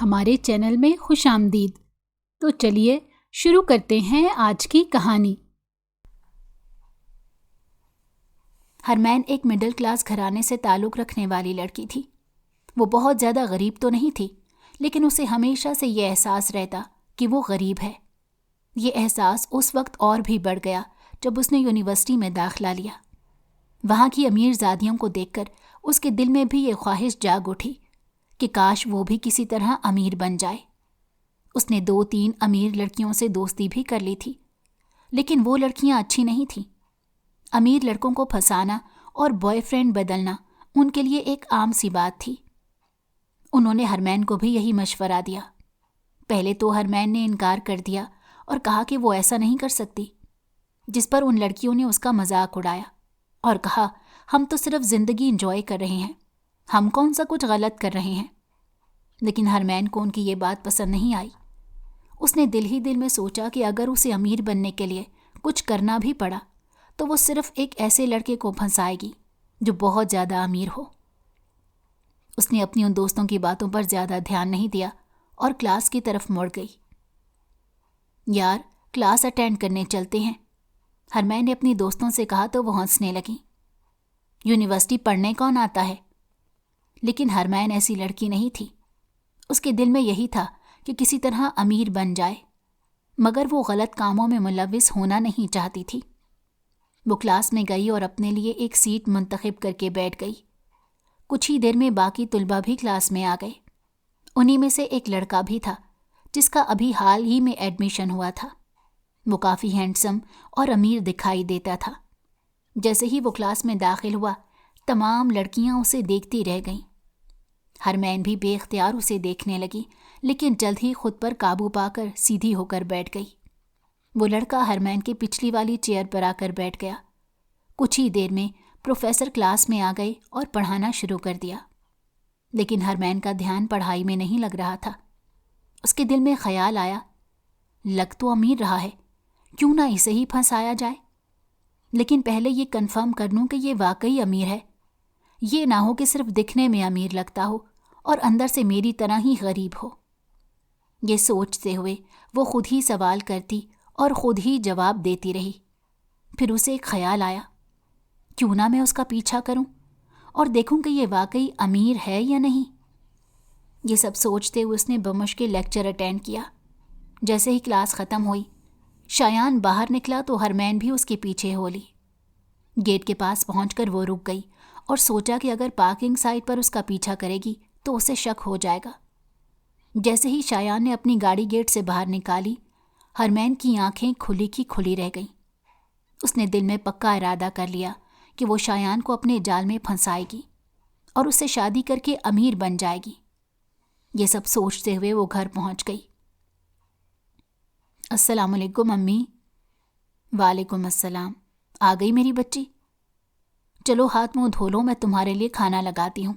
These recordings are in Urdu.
ہمارے چینل میں خوش آمدید۔ تو چلیے شروع کرتے ہیں آج کی کہانی۔ ہرمین ایک مڈل کلاس گھرانے سے تعلق رکھنے والی لڑکی تھی۔ وہ بہت زیادہ غریب تو نہیں تھی، لیکن اسے ہمیشہ سے یہ احساس رہتا کہ وہ غریب ہے۔ یہ احساس اس وقت اور بھی بڑھ گیا جب اس نے یونیورسٹی میں داخلہ لیا۔ وہاں کی امیر زادیوں کو دیکھ کر اس کے دل میں بھی یہ خواہش جاگ اٹھی کہ کاش وہ بھی کسی طرح امیر بن جائے۔ اس نے 2-3 امیر لڑکیوں سے دوستی بھی کر لی تھی، لیکن وہ لڑکیاں اچھی نہیں تھیں۔ امیر لڑکوں کو پھنسانا اور بوائے فرینڈ بدلنا ان کے لیے ایک عام سی بات تھی۔ انہوں نے ہرمین کو بھی یہی مشورہ دیا۔ پہلے تو ہرمین نے انکار کر دیا اور کہا کہ وہ ایسا نہیں کر سکتی، جس پر ان لڑکیوں نے اس کا مذاق اڑایا اور کہا ہم تو صرف زندگی انجوائے کر رہے ہیں، ہم کون سا کچھ غلط کر رہے ہیں۔ لیکن ہرمین کو ان کی یہ بات پسند نہیں آئی۔ اس نے دل ہی دل میں سوچا کہ اگر اسے امیر بننے کے لیے کچھ کرنا بھی پڑا تو وہ صرف ایک ایسے لڑکے کو پھنسائے گی جو بہت زیادہ امیر ہو۔ اس نے اپنی ان دوستوں کی باتوں پر زیادہ دھیان نہیں دیا اور کلاس کی طرف مڑ گئی۔ یار، کلاس اٹینڈ کرنے چلتے ہیں، ہرمین نے اپنی دوستوں سے کہا تو وہ ہنسنے لگیں۔ یونیورسٹی پڑھنے کون آتا ہے؟ لیکن ہرمین ایسی لڑکی نہیں تھی۔ اس کے دل میں یہی تھا کہ کسی طرح امیر بن جائے، مگر وہ غلط کاموں میں ملوث ہونا نہیں چاہتی تھی۔ وہ کلاس میں گئی اور اپنے لیے ایک سیٹ منتخب کر کے بیٹھ گئی۔ کچھ ہی دیر میں باقی طلباء بھی کلاس میں آ گئے۔ انہی میں سے ایک لڑکا بھی تھا جس کا ابھی حال ہی میں ایڈمیشن ہوا تھا۔ وہ کافی ہینڈسم اور امیر دکھائی دیتا تھا۔ جیسے ہی وہ کلاس میں داخل ہوا، تمام لڑکیاں اسے دیکھتی رہ گئیں۔ ہرمین بھی بے اختیار اسے دیکھنے لگی، لیکن جلد ہی خود پر قابو پا کر سیدھی ہو کر بیٹھ گئی۔ وہ لڑکا ہرمین کی پچھلی والی چیئر پر آ کر بیٹھ گیا۔ کچھ ہی دیر میں پروفیسر کلاس میں آ گئے اور پڑھانا شروع کر دیا، لیکن ہرمین کا دھیان پڑھائی میں نہیں لگ رہا تھا۔ اس کے دل میں خیال آیا، لگ تو امیر رہا ہے، کیوں نہ اسے ہی پھنسایا جائے؟ لیکن پہلے یہ کنفرم کر لوں کہ یہ واقعی امیر ہے، یہ نہ ہو کہ صرف دکھنے میں امیر لگتا ہو اور اندر سے میری طرح ہی غریب ہو۔ یہ سوچتے ہوئے وہ خود ہی سوال کرتی اور خود ہی جواب دیتی رہی۔ پھر اسے ایک خیال آیا، کیوں نہ میں اس کا پیچھا کروں اور دیکھوں کہ یہ واقعی امیر ہے یا نہیں۔ یہ سب سوچتے ہوئے اس نے بمشکل لیکچر اٹینڈ کیا۔ جیسے ہی کلاس ختم ہوئی، شایان باہر نکلا تو ہرمین بھی اس کے پیچھے ہو لی۔ گیٹ کے پاس پہنچ کر وہ رک گئی اور سوچا کہ اگر پارکنگ سائٹ پر اس کا پیچھا کرے گی تو اسے شک ہو جائے گا۔ جیسے ہی شایان نے اپنی گاڑی گیٹ سے باہر نکالی، ہرمین کی آنکھیں کھلی کی کھلی رہ گئیں۔ اس نے دل میں پکا ارادہ کر لیا کہ وہ شایان کو اپنے جال میں پھنسائے گی اور اس سے شادی کر کے امیر بن جائے گی۔ یہ سب سوچتے ہوئے وہ گھر پہنچ گئی۔ السلام علیکم امی۔ وعلیکم السلام۔ آ گئی میری بچی؟ چلو ہاتھ منہ دھو لو، میں تمہارے لیے کھانا لگاتی ہوں۔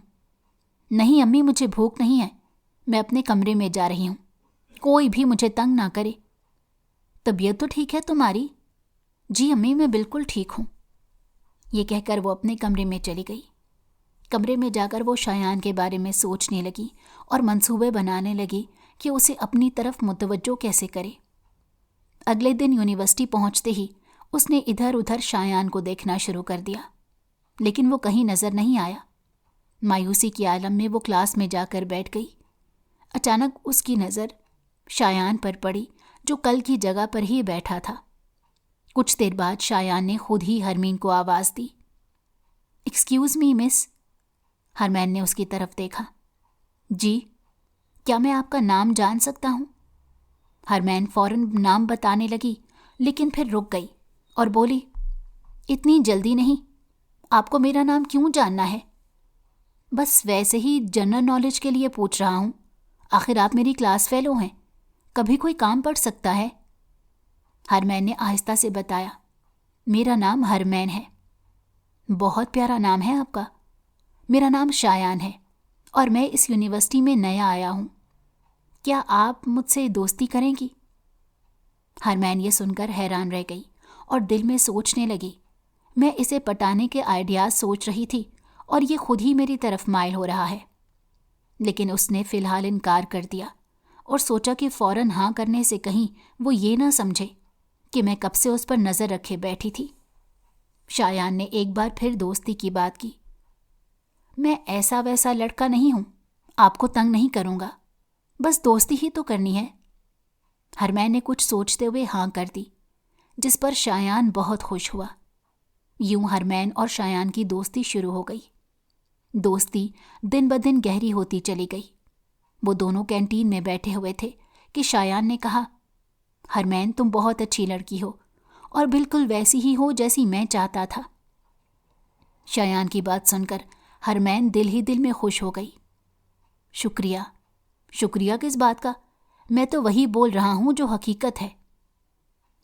نہیں امی، مجھے بھوک نہیں ہے، میں اپنے کمرے میں جا رہی ہوں، کوئی بھی مجھے تنگ نہ کرے۔ طبیعت تو ٹھیک ہے تمہاری؟ جی امی، میں بالکل ٹھیک ہوں۔ یہ کہہ کر وہ اپنے کمرے میں چلی گئی۔ کمرے میں جا کر وہ شایان کے بارے میں سوچنے لگی اور منصوبے بنانے لگی کہ اسے اپنی طرف متوجہ کیسے کرے۔ اگلے دن یونیورسٹی پہنچتے ہی اس نے ادھر ادھر شایان کو دیکھنا شروع کر دیا، لیکن وہ کہیں نظر نہیں آیا۔ مایوسی کے عالم میں وہ کلاس میں جا کر بیٹھ گئی۔ اچانک اس کی نظر شایان پر پڑی، جو کل کی جگہ پر ہی بیٹھا تھا۔ کچھ دیر بعد شایان نے خود ہی ہرمین کو آواز دی، ایکسکیوز می مس۔ ہرمین نے اس کی طرف دیکھا۔ جی، کیا میں آپ کا نام جان سکتا ہوں؟ ہرمین فوراً نام بتانے لگی، لیکن پھر رک گئی اور بولی، اتنی جلدی نہیں، آپ کو میرا نام کیوں جاننا ہے؟ بس ویسے ہی جنرل نالج کے لیے پوچھ رہا ہوں، آخر آپ میری کلاس فیلو ہیں، کبھی کوئی کام پڑ سکتا ہے۔ ہرمین نے آہستہ سے بتایا، میرا نام ہرمین ہے۔ بہت پیارا نام ہے آپ کا۔ میرا نام شایان ہے اور میں اس یونیورسٹی میں نیا آیا ہوں، کیا آپ مجھ سے دوستی کریں گی؟ ہرمین یہ سن کر حیران رہ گئی اور دل میں سوچنے لگی، میں اسے پٹانے کے آئیڈیاز سوچ رہی تھی اور یہ خود ہی میری طرف مائل ہو رہا ہے۔ لیکن اس نے فی الحال انکار کر دیا اور سوچا کہ فوراً ہاں کرنے سے کہیں وہ یہ نہ سمجھے کہ میں کب سے اس پر نظر رکھے بیٹھی تھی۔ شایان نے ایک بار پھر دوستی کی بات کی۔ میں ایسا ویسا لڑکا نہیں ہوں، آپ کو تنگ نہیں کروں گا، بس دوستی ہی تو کرنی ہے۔ حرمین نے کچھ سوچتے ہوئے ہاں کر دی، جس پر شایان بہت خوش ہوا۔ یوں حرمین اور شایان کی دوستی شروع ہو گئی۔ دوستی دن بدن گہری ہوتی چلی گئی۔ وہ دونوں کینٹین میں بیٹھے ہوئے تھے کہ شایان نے کہا، حرمین تم بہت اچھی لڑکی ہو اور بالکل ویسی ہی ہو جیسی میں چاہتا تھا۔ شایان کی بات سن کر حرمین دل ہی دل میں خوش ہو گئی۔ شکریہ۔ شکریہ کس بات کا؟ میں تو وہی بول رہا ہوں جو حقیقت ہے۔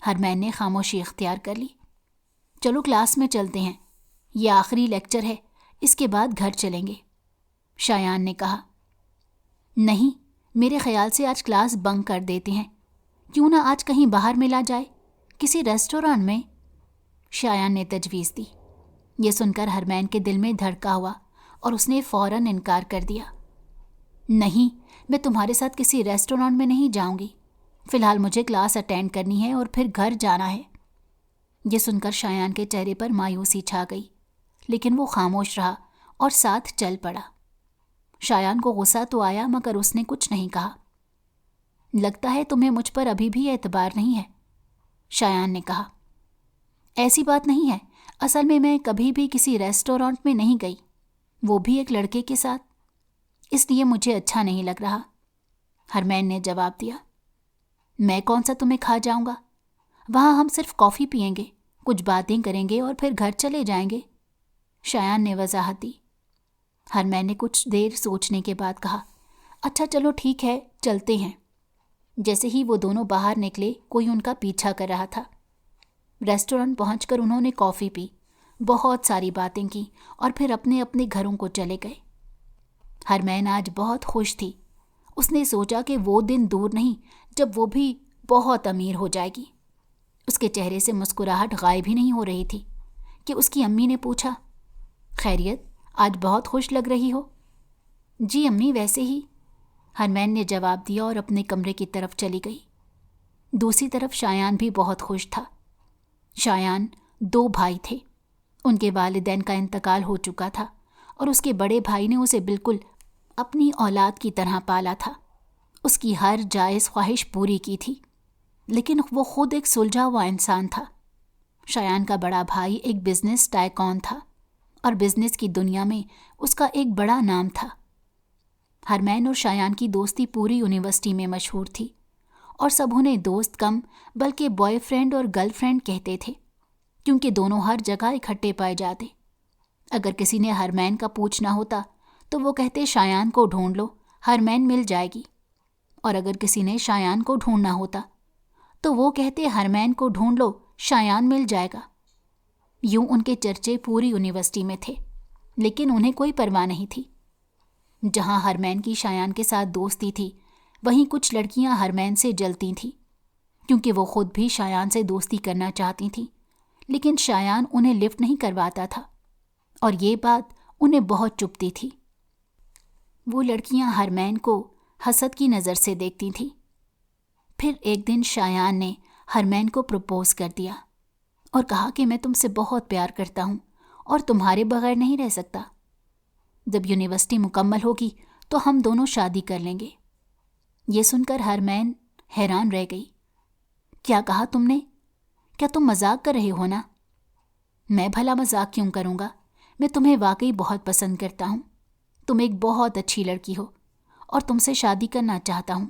حرمین نے خاموشی اختیار کر لی۔ چلو کلاس میں چلتے ہیں، یہ آخری لیکچر ہے، اس کے بعد گھر چلیں گے۔ شایان نے کہا۔ نہیں، میرے خیال سے آج کلاس بنک کر دیتے ہیں، کیوں نہ آج کہیں باہر ملا جائے، کسی ریسٹورانٹ میں؟ شایان نے تجویز دی۔ یہ سن کر حرمین کے دل میں دھڑکا ہوا اور اس نے فوراً انکار کر دیا۔ نہیں، میں تمہارے ساتھ کسی ریسٹورانٹ میں نہیں جاؤں گی، فی الحال مجھے کلاس اٹینڈ کرنی ہے اور پھر گھر جانا ہے۔ یہ سن کر شایان کے چہرے پر مایوسی چھا گئی، لیکن وہ خاموش رہا اور ساتھ چل پڑا۔ شایان کو غصہ تو آیا مگر اس نے کچھ نہیں کہا۔ لگتا ہے تمہیں مجھ پر ابھی بھی اعتبار نہیں ہے، شایان نے کہا۔ ایسی بات نہیں ہے، اصل میں کبھی بھی کسی ریسٹورانٹ میں نہیں گئی، وہ بھی ایک لڑکے کے ساتھ، اس لیے مجھے اچھا نہیں لگ رہا، حرمین نے جواب دیا۔ میں کون سا تمہیں کھا جاؤں گا؟ وہاں ہم صرف کافی پئیں گے، کچھ باتیں کریں گے اور پھر گھر چلے جائیں گے، شایان نے وضاحت دی۔ حرمین نے کچھ دیر سوچنے کے بعد کہا، اچھا چلو ٹھیک ہے، چلتے ہیں۔ جیسے ہی وہ دونوں باہر نکلے کوئی ان کا پیچھا کر رہا تھا۔ ریسٹورنٹ پہنچ کر انہوں نے کافی پی، بہت ساری باتیں کی اور پھر اپنے اپنے گھروں کو چلے گئے۔ حرمین آج بہت خوش تھی۔ اس نے سوچا کہ وہ دن دور نہیں جب وہ بھی بہت امیر ہو جائے گی۔ اس کے چہرے سے مسکراہٹ غائب ہی نہیں ہو رہی تھی کہ اس کی امی نے پوچھا، خیریت، آج بہت خوش لگ رہی ہو؟ جی امی، ویسے ہی، حرمین نے جواب دیا اور اپنے کمرے کی طرف چلی گئی۔ دوسری طرف شایان بھی بہت خوش تھا۔ شایان 2 بھائی تھے، ان کے والدین کا انتقال ہو چکا تھا اور اس کے بڑے بھائی نے اسے بالکل اپنی اولاد کی طرح پالا تھا، اس کی ہر جائز خواہش پوری کی تھی، لیکن وہ خود ایک سلجھا ہوا انسان تھا۔ شایان کا بڑا بھائی ایک بزنس ٹائکون تھا اور بزنس کی دنیا میں اس کا ایک بڑا نام تھا۔ حرمین اور شایان کی دوستی پوری یونیورسٹی میں مشہور تھی اور سب انہیں دوست کم بلکہ بوائے فرینڈ اور گرل فرینڈ کہتے تھے، کیونکہ دونوں ہر جگہ اکٹھے پائے جاتے۔ اگر کسی نے حرمین کا پوچھنا ہوتا تو وہ کہتے شایان کو ڈھونڈ لو، حرمین مل جائے گی، اور اگر کسی نے شایان کو ڈھونڈنا ہوتا تو وہ کہتے حرمین کو ڈھونڈ لو، شایان مل جائے گا۔ یوں ان کے چرچے پوری یونیورسٹی میں تھے، لیکن انہیں کوئی پرواہ نہیں تھی۔ جہاں حرمین کی شایان کے ساتھ دوستی تھی، وہیں کچھ لڑکیاں حرمین سے جلتی تھیں، کیونکہ وہ خود بھی شایان سے دوستی کرنا چاہتی تھیں، لیکن شایان انہیں لفٹ نہیں کرواتا تھا، اور یہ بات انہیں بہت چبھتی تھی۔ وہ لڑکیاں حرمین کو حسد کی نظر سے دیکھتی تھیں۔ پھر ایک دن شایان نے حرمین کو پروپوز کر دیا اور کہا کہ میں تم سے بہت پیار کرتا ہوں اور تمہارے بغیر نہیں رہ سکتا۔ جب یونیورسٹی مکمل ہوگی تو ہم دونوں شادی کر لیں گے۔ یہ سن کر حرمین حیران رہ گئی۔ کیا کہا تم نے؟ کیا تم مذاق کر رہے ہو نا؟ میں بھلا مذاق کیوں کروں گا؟ میں تمہیں واقعی بہت پسند کرتا ہوں، تم ایک بہت اچھی لڑکی ہو اور تم سے شادی کرنا چاہتا ہوں۔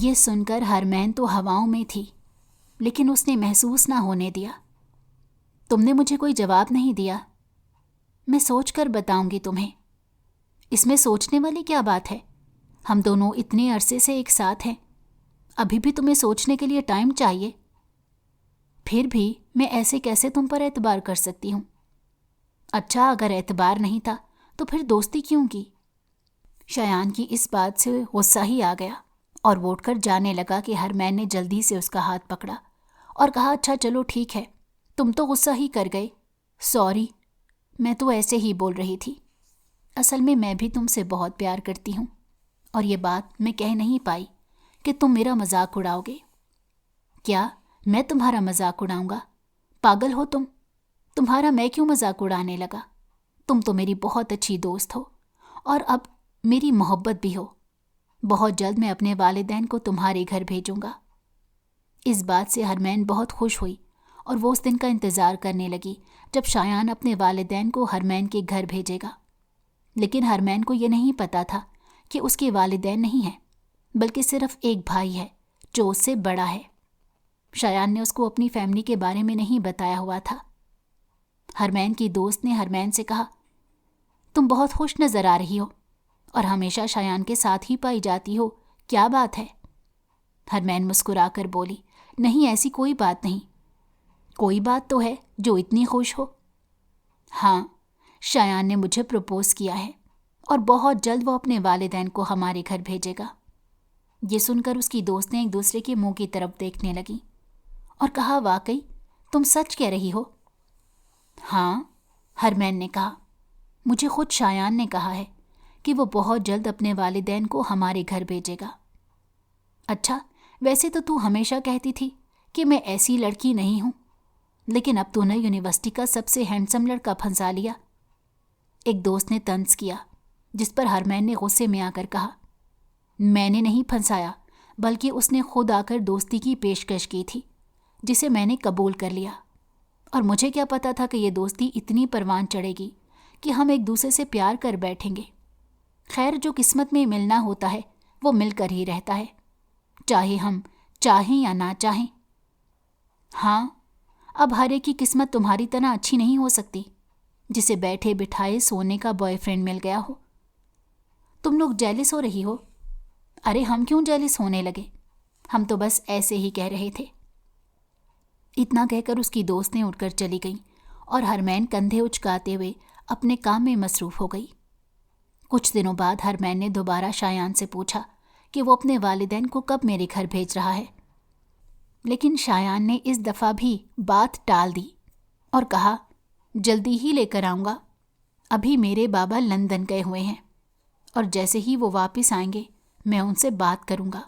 یہ سن کر حرمین تو ہواؤں میں تھی، لیکن اس نے محسوس نہ ہونے دیا۔ تم نے مجھے کوئی جواب نہیں دیا۔ میں سوچ کر بتاؤں گی تمہیں۔ اس میں سوچنے والی کیا بات ہے؟ ہم دونوں اتنے عرصے سے ایک ساتھ ہیں، ابھی بھی تمہیں سوچنے کے لیے ٹائم چاہیے؟ پھر بھی میں ایسے کیسے تم پر اعتبار کر سکتی ہوں؟ اچھا، اگر اعتبار نہیں تھا تو پھر دوستی کیوں کی؟ شایان کی اس بات سے غصہ ہی آ گیا اور وہ اٹھ کر جانے لگا کہ حرمین نے جلدی سے اس کا ہاتھ پکڑا اور کہا، اچھا چلو ٹھیک ہے، تم تو غصہ ہی کر گئے، سوری، میں تو ایسے ہی بول رہی تھی۔ اصل میں بھی تم سے بہت پیار کرتی ہوں، اور یہ بات میں کہہ نہیں پائی کہ تم میرا مذاق اڑاؤ گے۔ کیا میں تمہارا مذاق اڑاؤں گا؟ پاگل ہو تم؟ تمہارا میں کیوں مذاق اڑانے لگا؟ تم تو میری بہت اچھی دوست ہو، اور اب میری محبت بھی ہو۔ بہت جلد میں اپنے والدین کو تمہارے گھر بھیجوں گا۔ اس بات سے حرمین بہت خوش ہوئی اور وہ اس دن کا انتظار کرنے لگی جب شایان اپنے والدین کو حرمین کے گھر بھیجے گا۔ لیکن حرمین کو یہ نہیں پتا تھا کہ اس کے والدین نہیں ہیں، بلکہ صرف ایک بھائی ہے جو اس سے بڑا ہے۔ شایان نے اس کو اپنی فیملی کے بارے میں نہیں بتایا ہوا تھا۔ حرمین کی دوست نے حرمین سے کہا، تم بہت خوش نظر آ رہی ہو اور ہمیشہ شایان کے ساتھ ہی پائی جاتی ہو، کیا بات ہے؟ حرمین مسکرا کر بولی، نہیں ایسی کوئی بات نہیں۔ کوئی بات تو ہے جو اتنی خوش ہو؟ ہاں، شایان نے مجھے پروپوز کیا ہے اور بہت جلد وہ اپنے والدین کو ہمارے گھر بھیجے گا۔ یہ سن کر اس کی دوستیں ایک دوسرے کے منہ کی طرف دیکھنے لگیں اور کہا، واقعی تم سچ کہہ رہی ہو؟ ہاں، حرمین نے کہا، مجھے خود شایان نے کہا ہے کہ وہ بہت جلد اپنے والدین کو ہمارے گھر بھیجے گا۔ اچھا، ویسے تو ہمیشہ کہتی تھی کہ میں ایسی لڑکی نہیں ہوں، لیکن اب تو نے یونیورسٹی کا سب سے ہینڈسم لڑکا پھنسا لیا۔ ایک دوست نے طنز کیا، جس پر حرمین نے غصے میں آ کر کہا، میں نے نہیں پھنسایا، بلکہ اس نے خود آ کر دوستی کی پیشکش کی تھی، جسے میں نے قبول کر لیا، اور مجھے کیا پتا تھا کہ یہ دوستی اتنی پروان چڑھے گی کہ ہم ایک دوسرے سے پیار کر بیٹھیں گے۔ خیر، جو قسمت میں ملنا ہوتا ہے وہ مل کر ہی رہتا ہے، چاہے ہم چاہیں یا نہ چاہیں۔ ہاں، اب ہر ایک کی قسمت تمہاری طرح اچھی نہیں ہو سکتی، جسے بیٹھے بٹھائے سونے کا بوائے فرینڈ مل گیا ہو۔ تم لوگ جیلس ہو رہی ہو؟ ارے ہم کیوں جیلس ہونے لگے، ہم تو بس ایسے ہی کہہ رہے تھے۔ اتنا کہہ کر اس کی دوستیں اٹھ کر چلی گئیں اور حرمین کندھے اچکاتے ہوئے اپنے کام میں مصروف ہو گئی۔ کچھ دنوں بعد حرمین نے دوبارہ شایان سے پوچھا کہ وہ اپنے والدین کو کب میرے گھر بھیج رہا ہے، لیکن شایان نے اس دفعہ بھی بات ٹال دی اور کہا، جلدی ہی لے کر آؤں گا، ابھی میرے بابا لندن گئے ہوئے ہیں، اور جیسے ہی وہ واپس آئیں گے میں ان سے بات کروں گا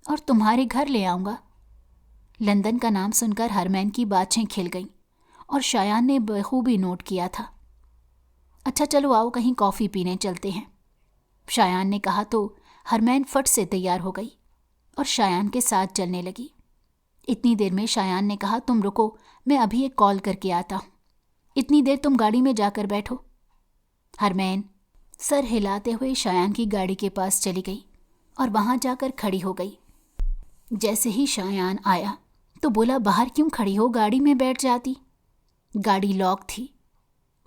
اور تمہارے گھر لے آؤں گا۔ لندن کا نام سن کر حرمین کی باتیں کھل گئیں اور شایان نے بخوبی نوٹ کیا تھا۔ اچھا چلو آؤ کہیں کافی پینے چلتے ہیں، شایان نے کہا تو حرمین فٹ سے تیار ہو گئی اور شایان کے ساتھ چلنے لگی۔ اتنی دیر میں شایان نے کہا، تم رکو، میں ابھی ایک کال کر کے آتا ہوں، اتنی دیر تم گاڑی میں جا کر بیٹھو۔ حرمین سر ہلاتے ہوئے شایان کی گاڑی کے پاس چلی گئی اور وہاں جا کر کھڑی ہو گئی۔ جیسے ہی شایان آیا تو بولا، باہر کیوں کھڑی ہو، گاڑی میں بیٹھ جاتی۔ گاڑی لاک تھی۔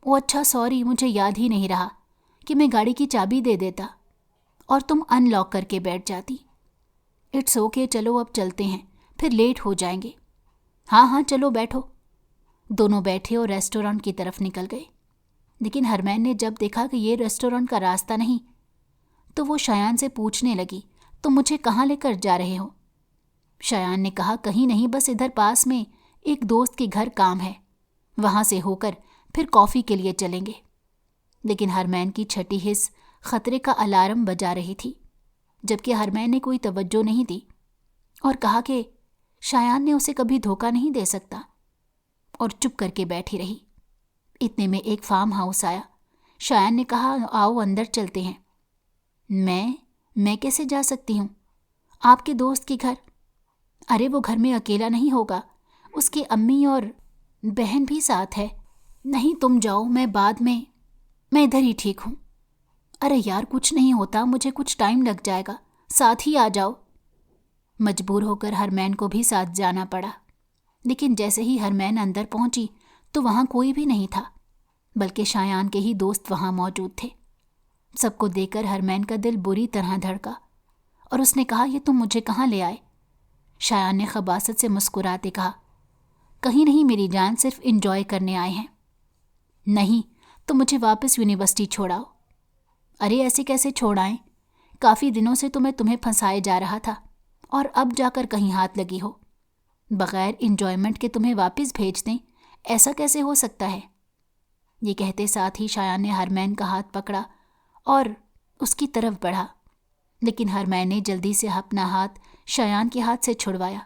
او اچھا، سوری، مجھے یاد ہی نہیں رہا کہ میں گاڑی کی چابی دے دیتا اور تم ان لاک کر کے بیٹھ جاتی۔ اٹس اوکے، چلو اب چلتے ہیں، پھر لیٹ ہو جائیں گے۔ ہاں ہاں چلو بیٹھو۔ دونوں بیٹھے اور ریسٹورانٹ کی طرف نکل گئے، لیکن حرمین نے جب دیکھا کہ یہ ریسٹورانٹ کا راستہ نہیں تو وہ شایان سے پوچھنے لگی، تم مجھے کہاں لے کر جا رہے ہو؟ شایان نے کہا، کہیں نہیں، بس ادھر پاس میں ایک دوست کے گھر کام ہے، وہاں سے ہو کر پھر کافی کے لیے چلیں گے۔ لیکن حرمین کی چھٹی حس خطرے کا الارم بجا رہی تھی، جبکہ حرمین نے کوئی توجہ نہیں دی اور کہا کہ شایان نے اسے کبھی دھوکہ نہیں دے سکتا، اور چپ کر کے بیٹھی رہی۔ اتنے میں ایک فارم ہاؤس آیا۔ شایان نے کہا، آؤ اندر چلتے ہیں۔ میں کیسے جا سکتی ہوں؟ آپ کے دوست کے گھر؟ ارے وہ گھر میں اکیلا نہیں ہوگا، اس کی امی اور بہن بھی ساتھ ہے۔ نہیں تم جاؤ، میں ادھر ہی ٹھیک ہوں۔ ارے یار کچھ نہیں ہوتا، مجھے کچھ ٹائم لگ جائے گا، ساتھ ہی آ جاؤ۔ مجبور ہو کر حرمین کو بھی ساتھ جانا پڑا، لیکن جیسے ہی حرمین اندر پہنچی تو وہاں کوئی بھی نہیں تھا، بلکہ شایان کے ہی دوست وہاں موجود تھے۔ سب کو دیکھ کر حرمین کا دل بری طرح دھڑکا اور اس نے کہا، یہ تم مجھے کہاں لے آئے؟ شایان نے خباثت سے مسکراتے کہا، کہیں نہیں میری جان، صرف انجوائے کرنے آئے ہیں۔ نہیں، تو مجھے واپس یونیورسٹی چھوڑاؤ۔ ارے ایسے کیسے چھوڑائیں؟ کافی دنوں سے تو میں تمہیں پھنسائے جا رہا تھا اور اب جا کر کہیں ہاتھ لگی ہو۔ بغیر انجوائمنٹ کے تمہیں واپس بھیج دیں، ایسا کیسے ہو سکتا ہے؟ یہ کہتے ساتھ ہی شایان نے حرمین کا ہاتھ پکڑا اور اس کی طرف بڑھا، لیکن حرمین نے جلدی سے اپنا ہاتھ شایان کے ہاتھ سے چھڑوایا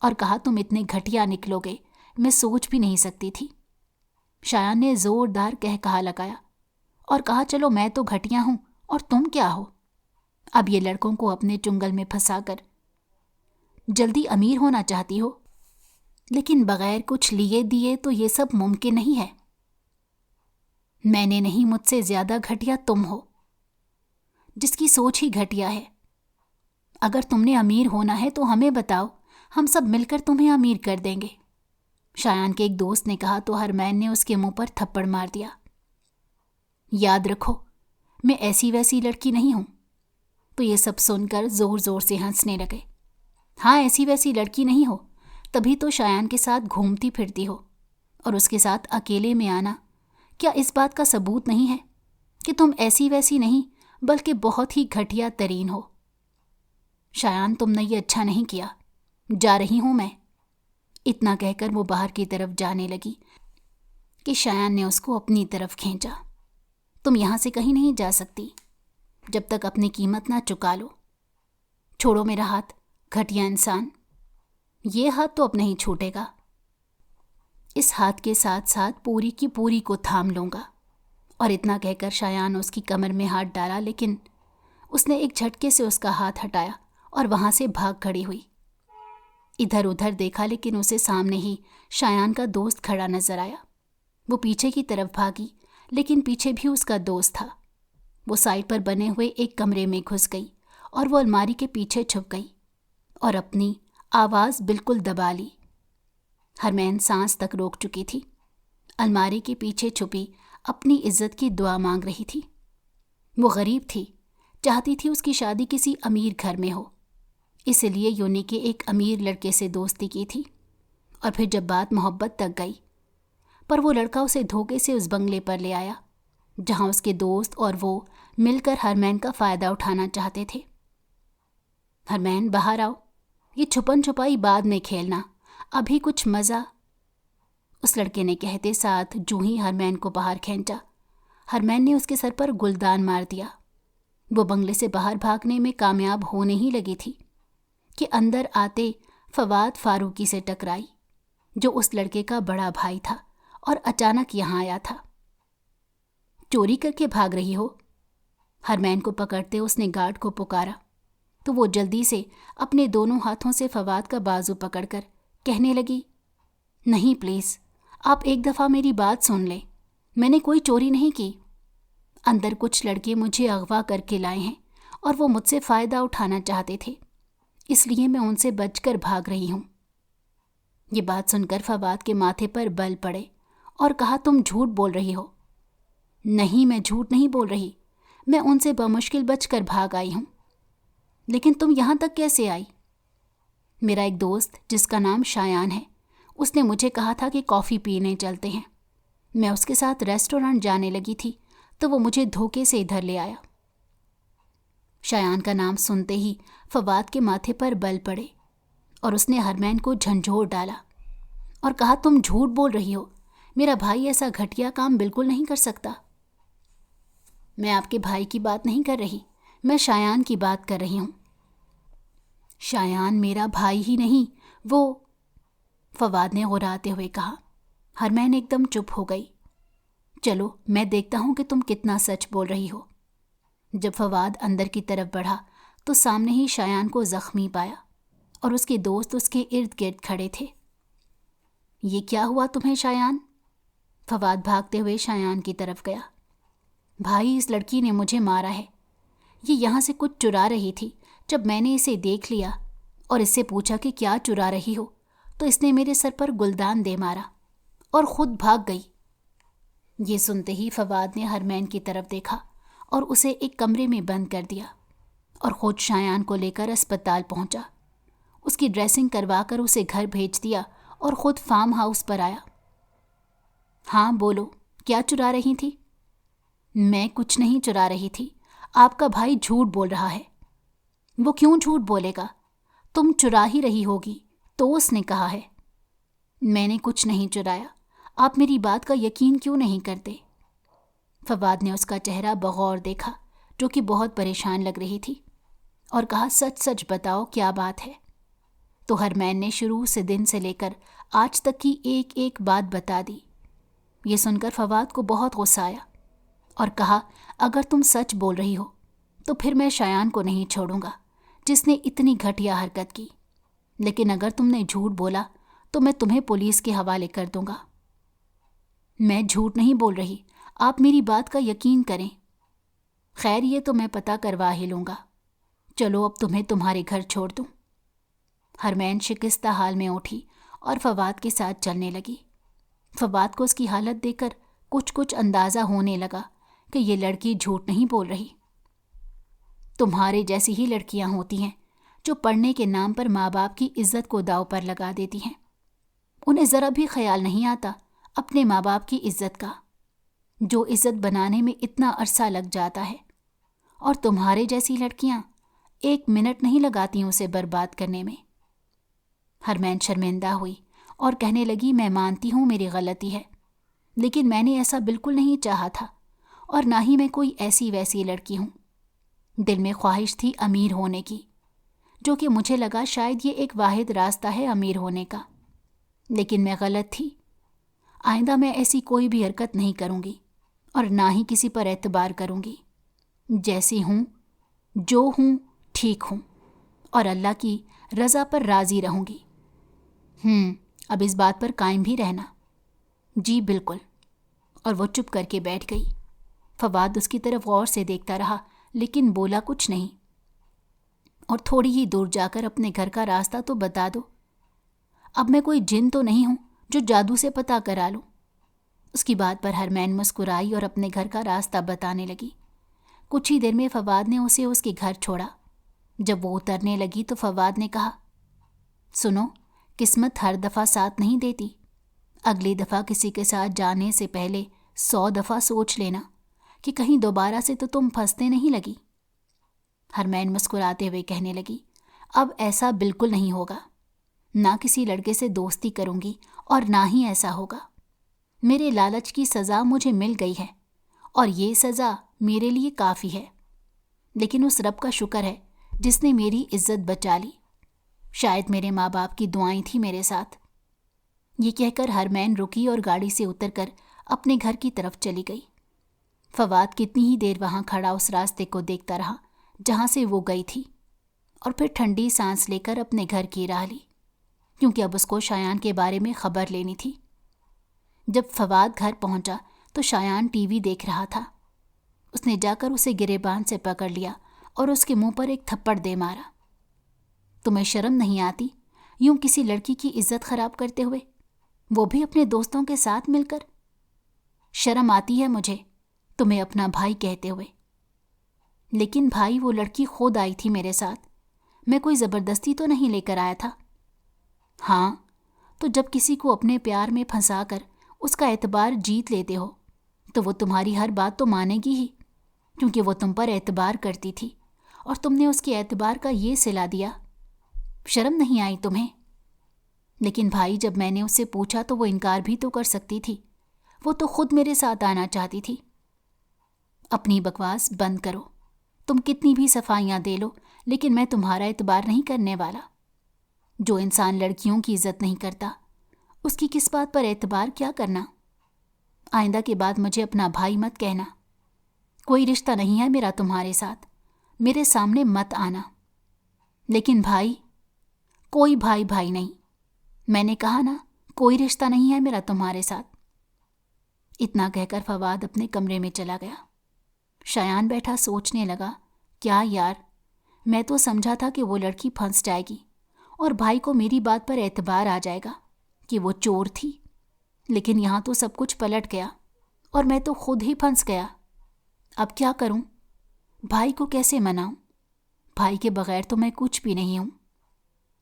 اور کہا تم اتنے گھٹیا نکلو گے میں سوچ بھی نہیں سکتی تھی۔ شایان نے زوردار کہا لگایا اور کہا چلو میں تو گھٹیا ہوں اور تم کیا ہو؟ اب یہ لڑکوں کو اپنے چنگل میں پھنسا کر جلدی امیر ہونا چاہتی ہو، لیکن بغیر کچھ لیے دیے تو یہ سب ممکن نہیں ہے۔ میں نے نہیں، مجھ سے زیادہ گھٹیا تم ہو، جس کی سوچ ہی گھٹیا ہے۔ اگر تم نے امیر ہونا ہے تو ہمیں بتاؤ، ہم سب مل کر تمہیں امیر کر دیں گے۔ شایان کے ایک دوست نے کہا تو حرمین نے اس کے منہ پر تھپڑ مار دیا۔ یاد رکھو میں ایسی ویسی لڑکی نہیں ہوں۔ تو یہ سب سن کر زور زور سے ہنسنے لگے۔ ہاں ایسی ویسی لڑکی نہیں ہو، تبھی تو شایان کے ساتھ گھومتی پھرتی ہو، اور اس کے ساتھ اکیلے میں آنا کیا اس بات کا ثبوت نہیں ہے کہ تم ایسی ویسی نہیں بلکہ بہت ہی گھٹیا ترین ہو؟ شایان تم نے یہ اچھا نہیں کیا، جا رہی ہوں میں۔ اتنا کہہ کر وہ باہر کی طرف جانے لگی کہ شایان نے اس کو اپنی طرف کھینچا۔ تم یہاں سے کہیں نہیں جا سکتی جب تک اپنی قیمت نہ چکا لو۔ چھوڑو میرا ہاتھ، گھٹیا انسان، یہ ہاتھ تو اب نہیں چھوٹے گا۔ اس ہاتھ کے ساتھ ساتھ پوری کی پوری کو تھام لوں گا۔ اور اتنا کہہ کر شایان اس کی کمر میں ہاتھ ڈالا، لیکن اس نے ایک جھٹکے سے اس کا ہاتھ ہٹایا اور وہاں سے بھاگ کھڑی ہوئی۔ ادھر ادھر دیکھا لیکن اسے سامنے ہی شایان کا دوست کھڑا نظر آیا۔ وہ پیچھے کی طرف بھاگی، لیکن پیچھے بھی اس کا دوست تھا۔ وہ سائڈ پر بنے ہوئے ایک کمرے میں گھس گئی اور وہ الماری کے پیچھے چھپ گئی اور اپنی آواز بالکل دبا لی۔ حرمین سانس تک روک چکی تھی، الماری کے پیچھے چھپی اپنی عزت کی دعا مانگ رہی تھی۔ وہ غریب تھی، چاہتی تھی اس کی شادی کسی امیر گھر میں ہو، اس لیے یونی کے ایک امیر لڑکے سے دوستی کی تھی۔ اور پھر جب بات محبت تک گئی، پر وہ لڑکا اسے دھوکے سے اس بنگلے پر لے آیا جہاں اس کے دوست اور وہ مل کر حرمین کا فائدہ اٹھانا چاہتے تھے۔ حرمین باہر آؤ، یہ چھپن چھپائی بعد میں کھیلنا، ابھی کچھ مزہ، اس لڑکے نے کہتے ساتھ جو ہی حرمین کو باہر کھینچا، حرمین نے اس کے سر پر گلدان مار دیا۔ وہ بنگلے سے باہر بھاگنے میں کامیاب ہونے ہی لگی تھی کہ اندر آتے فواد فاروقی سے ٹکرائی، جو اس لڑکے کا بڑا بھائی تھا اور اچانک یہاں آیا تھا۔ چوری کر کے بھاگ رہی ہو؟ حرمین کو پکڑتے اس نے گارڈ کو پکارا تو وہ جلدی سے اپنے دونوں ہاتھوں سے فواد کا بازو پکڑ کر کہنے لگی، نہیں پلیز، آپ ایک دفعہ میری بات سن لیں، میں نے کوئی چوری نہیں کی۔ اندر کچھ لڑکے مجھے اغوا کر کے لائے ہیں اور وہ مجھ سے فائدہ اٹھانا چاہتے تھے، اس لیے میں ان سے بچ کر بھاگ رہی ہوں۔ یہ بات سن کر فواد کے ماتھے پر بل پڑے اور کہا تم جھوٹ بول رہی ہو۔ نہیں میں جھوٹ نہیں بول رہی، میں ان سے بمشکل بچ کر بھاگ آئی ہوں۔ لیکن تم یہاں تک کیسے آئی؟ میرا ایک دوست جس کا نام شایان ہے، اس نے مجھے کہا تھا کہ کافی پینے چلتے ہیں۔ میں اس کے ساتھ ریسٹورانٹ جانے لگی تھی تو وہ مجھے دھوکے سے ادھر لے آیا۔ شایان کا نام سنتے ہی فواد کے ماتھے پر بل پڑے اور اس نے حرمین کو جھنجھوڑ ڈالا اور کہا تم جھوٹ بول رہی ہو، میرا بھائی ایسا گھٹیا کام بالکل نہیں کر سکتا۔ میں آپ کے بھائی کی بات نہیں کر رہی، میں شایان کی بات کر رہی ہوں۔ شایان میرا بھائی ہی نہیں، وہ، فواد نے غراتے ہوئے کہا۔ حرمین ایک دم چپ ہو گئی۔ چلو میں دیکھتا ہوں کہ تم کتنا سچ بول رہی ہو۔ جب فواد اندر کی طرف بڑھا تو سامنے ہی شایان کو زخمی پایا اور اس کے دوست اس کے ارد گرد کھڑے تھے۔ یہ کیا ہوا تمہیں شایان؟ فواد بھاگتے ہوئے شایان کی طرف گیا۔ بھائی اس لڑکی نے مجھے مارا ہے، یہ یہاں سے کچھ چرا رہی تھی، جب میں نے اسے دیکھ لیا اور اس سے پوچھا کہ کیا چرا رہی ہو تو اس نے میرے سر پر گلدان دے مارا اور خود بھاگ گئی۔ یہ سنتے ہی فواد نے حرمین کی طرف دیکھا اور اسے ایک کمرے میں بند کر دیا اور خود شایان کو لے کر اسپتال پہنچا۔ اس کی ڈریسنگ کروا کر اسے گھر بھیج دیا اور خود فارم ہاؤس پر آیا۔ ہاں بولو، کیا چرا رہی تھی؟ میں کچھ نہیں چرا رہی تھی، آپ کا بھائی جھوٹ بول رہا ہے۔ وہ کیوں جھوٹ بولے گا؟ تم چرا ہی رہی ہوگی تو اس نے کہا ہے۔ میں نے کچھ نہیں چرایا، آپ میری بات کا یقین کیوں نہیں کرتے؟ فواد نے اس کا چہرہ بغور دیکھا جو کہ بہت پریشان لگ رہی تھی، اور کہا سچ سچ بتاؤ کیا بات ہے۔ تو حرمین نے شروع سے دن سے لے کر آج تک کی ایک ایک بات بتا دی۔ یہ سن کر فواد کو بہت غصہ آیا اور کہا اگر تم سچ بول رہی ہو تو پھر میں شایان کو نہیں چھوڑوں گا جس نے اتنی گھٹیا حرکت کی، لیکن اگر تم نے جھوٹ بولا تو میں تمہیں پولیس کے حوالے کر دوں گا۔ میں جھوٹ نہیں بول رہی، آپ میری بات کا یقین کریں۔ خیر یہ تو میں پتہ کروا ہی لوں گا، چلو اب تمہیں تمہارے گھر چھوڑ دوں۔ حرمین شکستہ حال میں اٹھی اور فواد کے ساتھ چلنے لگی۔ فواد کو اس کی حالت دیکھ کر کچھ اندازہ ہونے لگا کہ یہ لڑکی جھوٹ نہیں بول رہی۔ تمہارے جیسی ہی لڑکیاں ہوتی ہیں جو پڑھنے کے نام پر ماں باپ کی عزت کو داؤ پر لگا دیتی ہیں۔ انہیں ذرا بھی خیال نہیں آتا اپنے ماں باپ کی عزت کا، جو عزت بنانے میں اتنا عرصہ لگ جاتا ہے، اور تمہارے جیسی لڑکیاں ایک منٹ نہیں لگاتی اسے برباد کرنے میں۔ حرمین شرمندہ ہوئی اور کہنے لگی میں مانتی ہوں میری غلطی ہے، لیکن میں نے ایسا بالکل نہیں چاہا تھا، اور نہ ہی میں کوئی ایسی ویسی لڑکی ہوں۔ دل میں خواہش تھی امیر ہونے کی، جو کہ مجھے لگا شاید یہ ایک واحد راستہ ہے امیر ہونے کا، لیکن میں غلط تھی۔ آئندہ میں ایسی کوئی بھی حرکت نہیں کروں گی اور نہ ہی کسی پر اعتبار کروں گی۔ جیسی ہوں، جو ہوں، ٹھیک ہوں، اور اللہ کی رضا پر راضی رہوں گی۔ اب اس بات پر قائم بھی رہنا۔ جی بالکل۔ اور وہ چپ کر کے بیٹھ گئی۔ فواد اس کی طرف غور سے دیکھتا رہا لیکن بولا کچھ نہیں۔ اور تھوڑی ہی دور جا کر اپنے گھر کا راستہ تو بتا دو۔ اب میں کوئی جن تو نہیں ہوں جو جادو سے پتہ کرا لوں۔ اس کی بات پر حرمین مسکرائی اور اپنے گھر کا راستہ بتانے لگی۔ کچھ ہی دیر میں فواد نے اسے اس کے گھر چھوڑا۔ جب وہ اترنے لگی تو فواد نے کہا سنو، قسمت ہر دفعہ ساتھ نہیں دیتی۔ اگلی دفعہ کسی کے ساتھ جانے سے پہلے 100 دفعہ سوچ لینا کہ کہیں دوبارہ سے تو تم پھنسنے نہیں لگی۔ حرمین مسکراتے ہوئے کہنے لگی اب ایسا بالکل نہیں ہوگا، نہ کسی لڑکے سے دوستی کروں گی اور نہ ہی ایسا ہوگا۔ میرے لالچ کی سزا مجھے مل گئی ہے اور یہ سزا میرے لیے کافی ہے، لیکن اس رب کا شکر ہے جس نے میری عزت بچا لی۔ شاید میرے ماں باپ کی دعائیں تھیں میرے ساتھ۔ یہ کہہ کر حرمین رکی اور گاڑی سے اتر کر اپنے گھر کی طرف چلی گئی۔ فواد کتنی ہی دیر وہاں کھڑا اس راستے کو دیکھتا رہا جہاں سے وہ گئی تھی، اور پھر ٹھنڈی سانس لے کر اپنے گھر کی راہ لی، کیونکہ اب اس کو شایان کے بارے میں خبر لینی تھی۔ جب فواد گھر پہنچا تو شایان ٹی وی دیکھ رہا تھا۔ اس نے جا کر اسے گریبان سے پکڑ لیا اور اس کے منہ پر ایک تھپڑ دے مارا۔ تمہیں شرم نہیں آتی یوں کسی لڑکی کی عزت خراب کرتے ہوئے، وہ بھی اپنے دوستوں کے ساتھ مل کر؟ شرم آتی ہے مجھے تمہیں اپنا بھائی کہتے ہوئے۔ لیکن بھائی وہ لڑکی خود آئی تھی میرے ساتھ، میں کوئی زبردستی تو نہیں لے کر آیا تھا۔ ہاں، تو جب کسی کو اپنے پیار میں پھنسا کر اس کا اعتبار جیت لیتے ہو تو وہ تمہاری ہر بات تو مانے گی ہی، کیونکہ وہ تم پر اعتبار کرتی تھی اور تم نے اس کے اعتبار کا یہ صلہ دیا۔ شرم نہیں آئی تمہیں؟ لیکن بھائی جب میں نے اس سے پوچھا تو وہ انکار بھی تو کر سکتی تھی، وہ تو خود میرے ساتھ آنا چاہتی تھی۔ اپنی بکواس بند کرو، تم کتنی بھی صفائیاں دے لو لیکن میں تمہارا اعتبار نہیں کرنے والا۔ جو انسان لڑکیوں کی عزت نہیں کرتا اس کی کس بات پر اعتبار کیا کرنا؟ آئندہ کے بعد مجھے اپنا بھائی مت کہنا۔ کوئی رشتہ نہیں ہے میرا تمہارے ساتھ، میرے سامنے مت آنا۔ لیکن بھائی، کوئی بھائی بھائی نہیں، میں نے کہا نا کوئی رشتہ نہیں ہے میرا تمہارے ساتھ۔ اتنا کہہ کر فواد اپنے کمرے میں چلا گیا۔ شایان بیٹھا سوچنے لگا کیا یار، میں تو سمجھا تھا کہ وہ لڑکی پھنس جائے گی اور بھائی کو میری بات پر اعتبار آ جائے گا کہ وہ چور تھی، لیکن یہاں تو سب کچھ پلٹ گیا اور میں تو خود ہی پھنس گیا۔ اب کیا کروں؟ بھائی کو کیسے مناؤں؟ بھائی کے بغیر تو میں کچھ بھی نہیں ہوں۔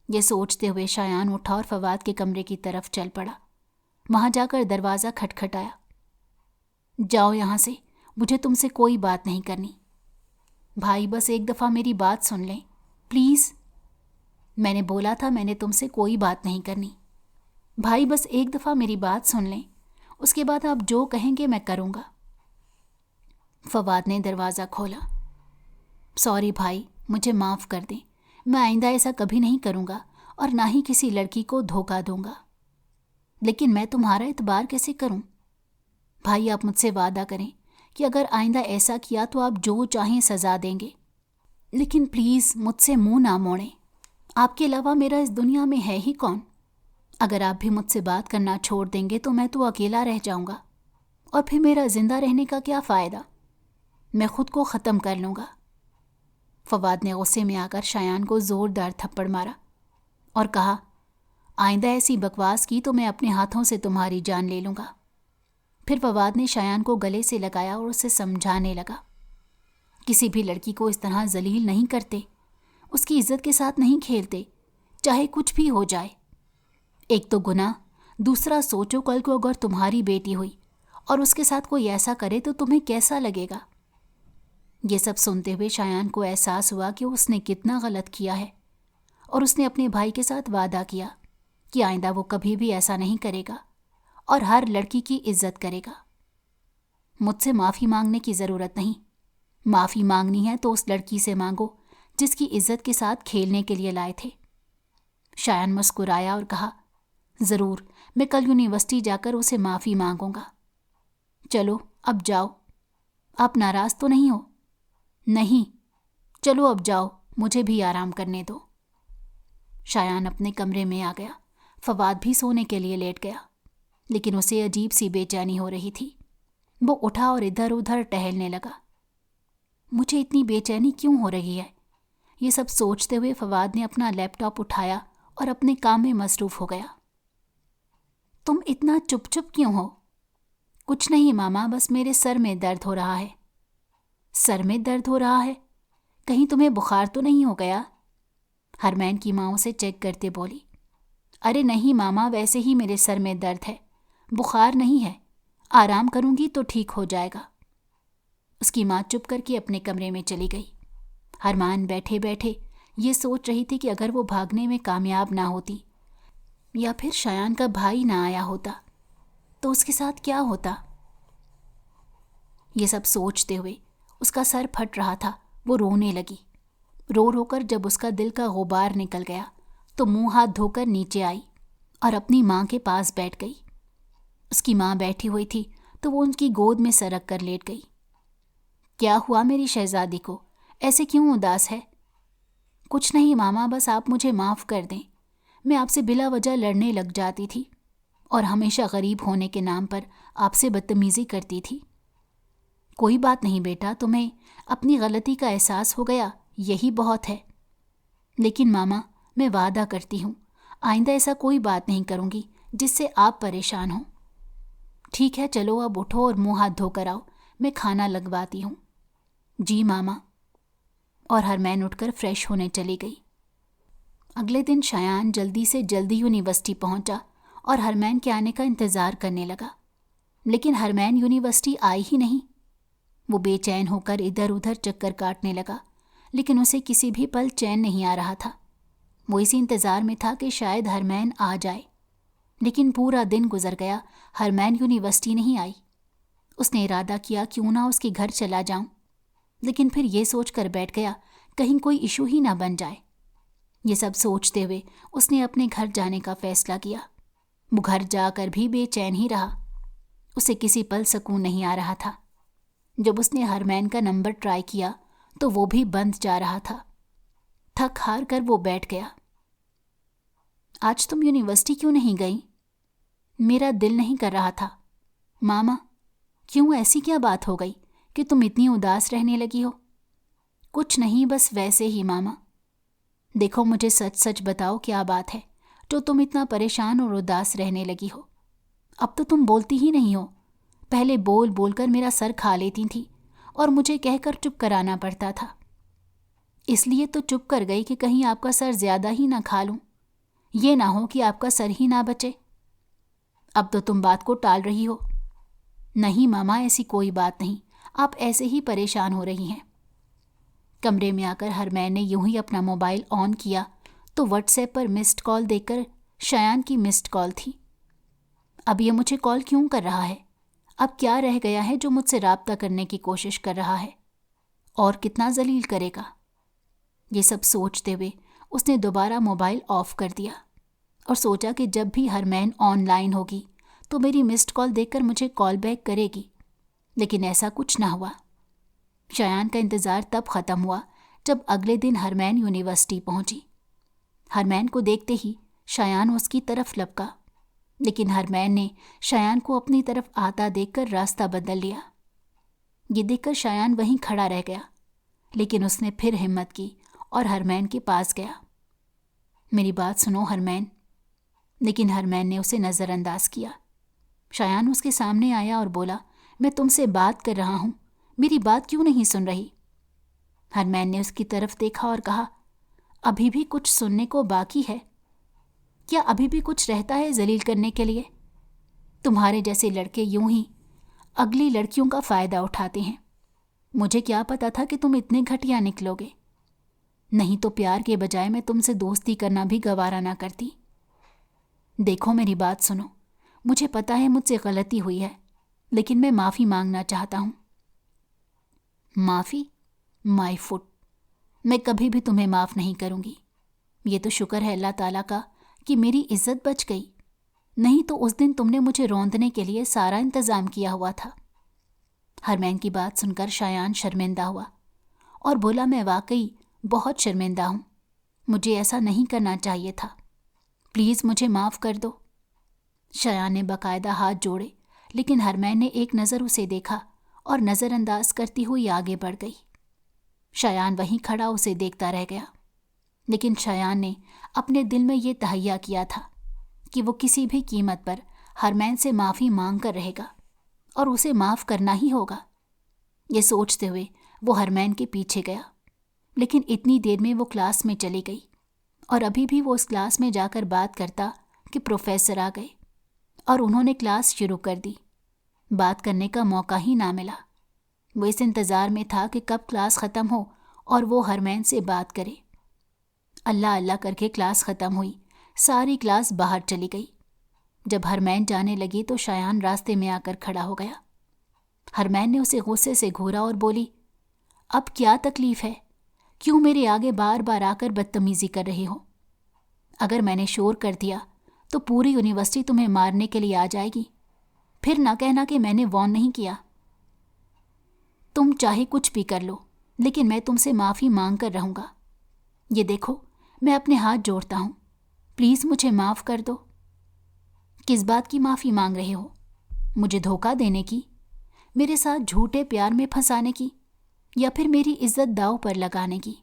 یہ سوچتے ہوئے شایان اٹھا اور فواد کے کمرے کی طرف چل پڑا۔ وہاں جا کر دروازہ کھٹکھٹایا۔ جاؤ یہاں سے، مجھے تم سے کوئی بات نہیں کرنی۔ بھائی بس ایک دفعہ میری بات سن لیں پلیز۔ میں نے بولا تھا میں نے تم سے کوئی بات نہیں کرنی۔ بھائی بس ایک دفعہ میری بات سن لیں، اس کے بعد آپ جو کہیں گے میں کروں گا۔ فواد نے دروازہ کھولا۔ سوری بھائی، مجھے معاف کر دیں، میں آئندہ ایسا کبھی نہیں کروں گا اور نہ ہی کسی لڑکی کو دھوکہ دوں گا۔ لیکن میں تمہارا اعتبار کیسے کروں؟ بھائی آپ مجھ سے وعدہ کریں کہ اگر آئندہ ایسا کیا تو آپ جو چاہیں سزا دیں گے، لیکن پلیز مجھ سے منہ نہ موڑیں۔ آپ کے علاوہ میرا اس دنیا میں ہے ہی کون؟ اگر آپ بھی مجھ سے بات کرنا چھوڑ دیں گے تو میں تو اکیلا رہ جاؤں گا، اور پھر میرا زندہ رہنے کا کیا فائدہ؟ میں خود کو ختم کر لوں گا۔ فواد نے غصے میں آ کر شایان کو زوردار تھپڑ مارا اور کہا، آئندہ ایسی بکواس کی تو میں اپنے ہاتھوں سے تمہاری جان لے لوں گا۔ پھر فواد نے شایان کو گلے سے لگایا اور اسے سمجھانے لگا، کسی بھی لڑکی کو اس طرح ذلیل نہیں کرتے، اس کی عزت کے ساتھ نہیں کھیلتے، چاہے کچھ بھی ہو جائے۔ ایک تو گناہ، دوسرا سوچو کل کو اگر تمہاری بیٹی ہوئی اور اس کے ساتھ کوئی ایسا کرے تو تمہیں کیسا لگے گا؟ یہ سب سنتے ہوئے شایان کو احساس ہوا کہ اس نے کتنا غلط کیا ہے، اور اس نے اپنے بھائی کے ساتھ وعدہ کیا کہ آئندہ وہ کبھی بھی ایسا نہیں کرے گا اور ہر لڑکی کی عزت کرے گا۔ مجھ سے معافی مانگنے کی ضرورت نہیں، معافی مانگنی ہے تو اس لڑکی سے مانگو جس کی عزت کے ساتھ کھیلنے کے لیے لائے تھے۔ شایان مسکرایا اور کہا، ضرور، میں کل یونیورسٹی جا کر اسے معافی مانگوں گا۔ چلو اب جاؤ، آپ ناراض تو نہیں ہو؟ نہیں، چلو اب جاؤ، مجھے بھی آرام کرنے دو۔ شایان اپنے کمرے میں آ گیا۔ فواد بھی سونے کے لیے لیٹ گیا، لیکن اسے عجیب سی بے چینی ہو رہی تھی۔ وہ اٹھا اور ادھر ادھر ٹہلنے لگا۔ مجھے اتنی بے چینی کیوں ہو رہی ہے؟ یہ سب سوچتے ہوئے فواد نے اپنا لیپ ٹاپ اٹھایا اور اپنے کام میں مصروف ہو گیا۔ تم اتنا چپ چپ کیوں ہو؟ کچھ نہیں ماما، بس میرے سر میں درد ہو رہا ہے۔ سر میں درد ہو رہا ہے؟ کہیں تمہیں بخار تو نہیں ہو گیا؟ ہرمین کی ماں اسے چیک کرتے بولی۔ ارے نہیں ماما، ویسے ہی میرے سر میں درد ہے، بخار نہیں ہے، آرام کروں گی تو ٹھیک ہو جائے گا۔ اس کی ماں چپ کر کے اپنے کمرے میں چلی گئی۔ ہرمان بیٹھے بیٹھے یہ سوچ رہی تھی کہ اگر وہ بھاگنے میں کامیاب نہ ہوتی یا پھر شایان کا بھائی نہ آیا ہوتا تو اس کے ساتھ کیا ہوتا۔ یہ سب سوچتے ہوئے اس کا سر پھٹ رہا تھا۔ وہ رونے لگی۔ رو رو کر جب اس کا دل کا غبار نکل گیا تو منہ ہاتھ دھو کر نیچے آئی اور اپنی ماں کے پاس بیٹھ گئی۔ اس کی ماں بیٹھی ہوئی تھی تو وہ ان کی گود میں سرک کر لیٹ گئی۔ کیا ہوا میری شہزادی کو؟ ایسے کیوں اداس ہے؟ کچھ نہیں ماما، بس آپ مجھے معاف کر دیں، میں آپ سے بلا وجہ لڑنے لگ جاتی تھی اور ہمیشہ غریب ہونے کے نام پر آپ سے بدتمیزی کرتی تھی۔ کوئی بات نہیں بیٹا، تمہیں اپنی غلطی کا احساس ہو گیا، یہی بہت ہے۔ لیکن ماما، میں وعدہ کرتی ہوں آئندہ ایسا کوئی بات نہیں کروں گی جس سے آپ پریشان ہوں۔ ٹھیک ہے، چلو اب اٹھو اور منہ ہاتھ دھو کر آؤ، میں کھانا لگواتی ہوں۔ جی ماما۔ اور ہرمین اٹھ کر فریش ہونے چلی گئی۔ اگلے دن شایان جلدی سے جلدی یونیورسٹی پہنچا اور ہرمین کے آنے کا انتظار کرنے لگا، لیکن ہرمین یونیورسٹی آئی ہی نہیں۔ وہ بے چین ہو کر ادھر ادھر چکر کاٹنے لگا، لیکن اسے کسی بھی پل چین نہیں آ رہا تھا۔ وہ اسی انتظار میں تھا کہ شاید ہرمین آ جائے، لیکن پورا دن گزر گیا، ہرمین یونیورسٹی نہیں آئی۔ اس نے ارادہ کیا کیوں نہ اس کے گھر چلا جاؤں، لیکن پھر یہ سوچ کر بیٹھ گیا کہیں کوئی ایشو ہی نہ بن جائے۔ یہ سب سوچتے ہوئے اس نے اپنے گھر جانے کا فیصلہ کیا۔ وہ گھر جا کر بھی بے چین ہی رہا، اسے کسی پل سکون نہیں آ رہا تھا۔ جب اس نے ہرمین کا نمبر ٹرائی کیا تو وہ بھی بند جا رہا تھا۔ تھک ہار کر وہ بیٹھ گیا۔ آج تم یونیورسٹی کیوں نہیں گئی؟ میرا دل نہیں کر رہا تھا۔ ماما، کیوں، ایسی کیا بات ہو گئی کہ تم اتنی اداس رہنے لگی ہو؟ کچھ نہیں، بس ویسے ہی ماما۔ دیکھو مجھے سچ سچ بتاؤ کیا بات ہے جو تم اتنا پریشان اور اداس رہنے لگی ہو؟ اب تو تم بولتی ہی نہیں ہو، پہلے بول بول کر میرا سر کھا لیتی تھی اور مجھے کہہ کر چپ کرانا پڑتا تھا۔ اس لیے تو چپ کر گئی کہ کہیں آپ کا سر زیادہ ہی نہ کھا لوں، یہ نہ ہو کہ آپ کا سر ہی نہ بچے۔ اب تو تم بات کو ٹال رہی ہو۔ نہیں ماما، ایسی کوئی بات نہیں، آپ ایسے ہی پریشان ہو رہی ہیں۔ کمرے میں آ کر ہرمین نے یوں ہی اپنا موبائل آن کیا تو واٹس ایپ پر مسڈ کال دیکھ کر شایان کی مسڈ کال تھی۔ اب یہ مجھے کال کیوں کر رہا ہے؟ اب کیا رہ گیا ہے جو مجھ سے رابطہ کرنے کی کوشش کر رہا ہے؟ اور کتنا ذلیل کرے گا۔ یہ سب سوچتے ہوئے اس نے دوبارہ موبائل آف کر دیا اور سوچا کہ جب بھی ہرمین آن لائن ہوگی تو میری مسڈ کال دیکھ کر مجھے کال بیک کرے گی، لیکن ایسا کچھ نہ ہوا۔ شایان کا انتظار تب ختم ہوا جب اگلے دن ہرمین یونیورسٹی پہنچی۔ ہرمین کو دیکھتے ہی شایان اس کی طرف لپکا، لیکن ہرمین نے شایان کو اپنی طرف آتا دیکھ کر راستہ بدل لیا۔ یہ دیکھ کر شایان وہیں کھڑا رہ گیا، لیکن اس نے پھر ہمت کی اور ہرمین کے پاس گیا۔ میری بات سنو ہرمین، لیکن ہرمین نے اسے نظر انداز کیا۔ شایان اس کے سامنے آیا اور بولا، میں تم سے بات کر رہا ہوں، میری بات کیوں نہیں سن رہی؟ ہرمین نے اس کی طرف دیکھا اور کہا، ابھی بھی کچھ سننے کو باقی ہے؟ کیا ابھی بھی کچھ رہتا ہے ذلیل کرنے کے لیے؟ تمہارے جیسے لڑکے یوں ہی اگلی لڑکیوں کا فائدہ اٹھاتے ہیں۔ مجھے کیا پتا تھا کہ تم اتنے گھٹیا نکلو گے، نہیں تو پیار کے بجائے میں تم سے دوستی کرنا بھی گوارا نہ کرتی۔ دیکھو میری بات سنو، مجھے پتا ہے مجھ سے غلطی ہوئی ہے، لیکن میں معافی مانگنا چاہتا ہوں۔ معافی؟ مائی فٹ، میں کبھی بھی تمہیں معاف نہیں کروں گی۔ یہ تو شکر ہے اللہ تعالیٰ کا کہ میری عزت بچ گئی، نہیں تو اس دن تم نے مجھے روندنے کے لیے سارا انتظام کیا ہوا تھا۔ ہرمین کی بات سن کر شایان شرمندہ ہوا اور بولا، میں واقعی بہت شرمندہ ہوں، مجھے ایسا نہیں کرنا چاہیے تھا، پلیز مجھے معاف کر دو۔ شایان نے باقاعدہ ہاتھ جوڑے، لیکن ہرمین نے ایک نظر اسے دیکھا اور نظر انداز کرتی ہوئی آگے بڑھ گئی۔ شایان وہیں کھڑا اسے دیکھتا رہ گیا، لیکن شایان نے اپنے دل میں یہ تہیہ کیا تھا کہ وہ کسی بھی قیمت پر ہرمین سے معافی مانگ کر رہے گا اور اسے معاف کرنا ہی ہوگا۔ یہ سوچتے ہوئے وہ ہرمین کے پیچھے گیا، لیکن اتنی دیر میں وہ کلاس میں چلی گئی اور ابھی بھی وہ اس کلاس میں جا کر بات کرتا کہ پروفیسر آ گئے اور انہوں نے کلاس شروع کر دی۔ بات کرنے کا موقع ہی نہ ملا۔ وہ اس انتظار میں تھا کہ کب کلاس ختم ہو اور وہ ہرمین سے بات کرے۔ اللہ اللہ کر کے کلاس ختم ہوئی، ساری کلاس باہر چلی گئی۔ جب ہرمین جانے لگی تو شایان راستے میں آ کر کھڑا ہو گیا۔ ہرمین نے اسے غصے سے گھورا اور بولی، اب کیا تکلیف ہے؟ کیوں میرے آگے بار بار آ کر بدتمیزی کر رہی ہو؟ اگر میں نے شور کر دیا تو پوری یونیورسٹی تمہیں مارنے کے لیے آ جائے گی، پھر نہ کہنا کہ میں نے وارن نہیں کیا۔ تم چاہے کچھ بھی کر لو، لیکن میں تم سے معافی مانگ کر رہوں گا۔ یہ دیکھو، میں اپنے ہاتھ جوڑتا ہوں، پلیز مجھے معاف کر دو۔ کس بات کی معافی مانگ رہے ہو؟ مجھے دھوکہ دینے کی، میرے ساتھ جھوٹے پیار میں پھنسانے کی، یا پھر میری عزت داؤ پر لگانے کی؟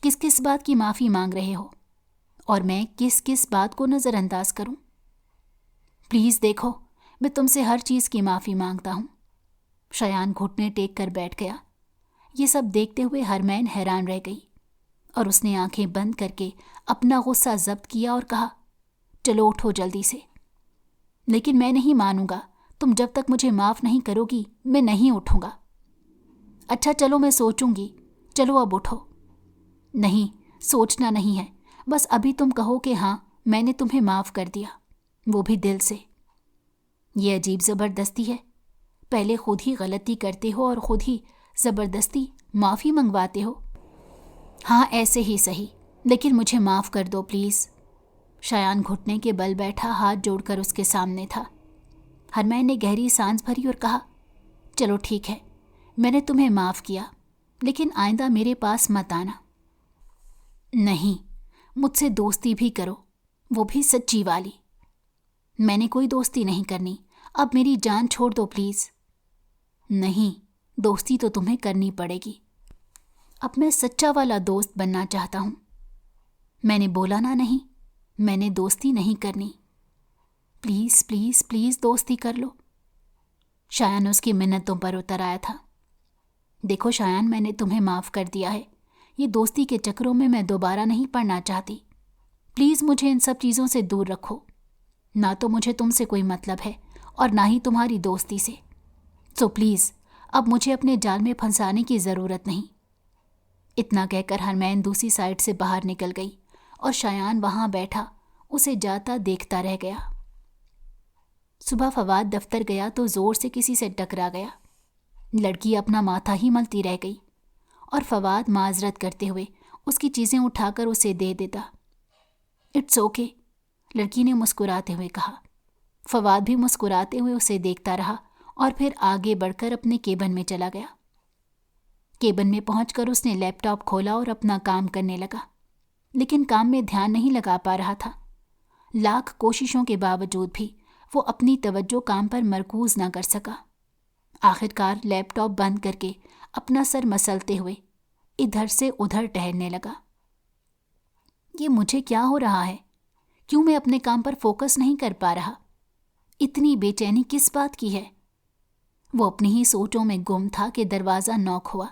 کس کس بات کی معافی مانگ رہے ہو؟ اور میں کس کس بات کو نظر انداز کروں؟ پلیز دیکھو، میں تم سے ہر چیز کی معافی مانگتا ہوں۔ شایان گھٹنے ٹیک کر بیٹھ گیا۔ یہ سب دیکھتے ہوئے ہرمین حیران رہ گئی اور اس نے آنکھیں بند کر کے اپنا غصہ ضبط کیا اور کہا، چلو اٹھو جلدی سے۔ لیکن میں نہیں مانوں گا، تم جب تک مجھے معاف نہیں کرو گی میں نہیں اٹھوں گا۔ اچھا چلو میں سوچوں گی، چلو اب اٹھو۔ نہیں، سوچنا نہیں ہے، بس ابھی تم کہو کہ ہاں میں نے تمہیں معاف کر دیا، وہ بھی دل سے۔ یہ عجیب زبردستی ہے، پہلے خود ہی غلطی کرتے ہو اور خود ہی زبردستی معافی منگواتے ہو۔ ہاں ایسے ہی صحیح، لیکن مجھے معاف کر دو پلیز۔ شایان گھٹنے کے بل بیٹھا ہاتھ جوڑ کر اس کے سامنے تھا۔ ہرمین نے گہری سانس بھری اور کہا، چلو ٹھیک ہے، میں نے تمہیں معاف کیا، لیکن آئندہ میرے پاس مت آنا۔ نہیں، مجھ سے دوستی بھی کرو، وہ بھی سچی والی۔ میں نے کوئی دوستی نہیں کرنی، اب میری جان چھوڑ دو پلیز۔ نہیں، دوستی تو تمہیں کرنی پڑے گی، اب میں سچا والا دوست بننا چاہتا ہوں۔ میں نے بولا نا نہیں، میں نے دوستی نہیں کرنی، پلیز پلیز پلیز دوستی کر لو۔ شایان اس کی منتوں پر اتر آیا تھا۔ دیکھو شایان، میں نے تمہیں معاف کر دیا ہے، یہ دوستی کے چکروں میں دوبارہ نہیں پڑنا چاہتی، پلیز مجھے ان سب چیزوں سے دور رکھو۔ نہ تو مجھے تم سے کوئی مطلب ہے اور نہ ہی تمہاری دوستی سے، سو پلیز اب مجھے اپنے جال میں پھنسانے کی ضرورت نہیں۔ اتنا کہہ کر ہرمین دوسری سائڈ سے باہر نکل گئی اور شایان وہاں بیٹھا اسے جاتا دیکھتا رہ گیا۔ صبح فواد دفتر گیا تو زور سے کسی سے ٹکرا گیا۔ لڑکی اپنا ماتھا ہی ملتی رہ گئی اور فواد معذرت کرتے ہوئے اس کی چیزیں اٹھا کر اسے دے دیتا۔ اٹس اوکے، لڑکی نے مسکراتے ہوئے کہا۔ فواد بھی مسکراتے ہوئے اسے دیکھتا رہا اور پھر آگے بڑھ کر اپنے کیبن میں چلا گیا۔ کیبن میں پہنچ کر اس نے لیپ ٹاپ کھولا اور اپنا کام کرنے لگا، لیکن کام میں دھیان نہیں لگا پا رہا تھا۔ لاکھ کوششوں کے باوجود بھی وہ اپنی توجہ کام پر مرکوز نہ کر سکا۔ آخرکار لیپ ٹاپ بند کر کے اپنا سر مسلتے ہوئے ادھر سے ادھر ٹہلنے لگا۔ یہ مجھے کیا ہو رہا ہے؟ کیوں میں اپنے کام پر فوکس نہیں کر پا رہا؟ اتنی بے چینی کس بات کی ہے؟ وہ اپنی ہی سوچوں میں گم تھا کہ دروازہ نوک ہوا،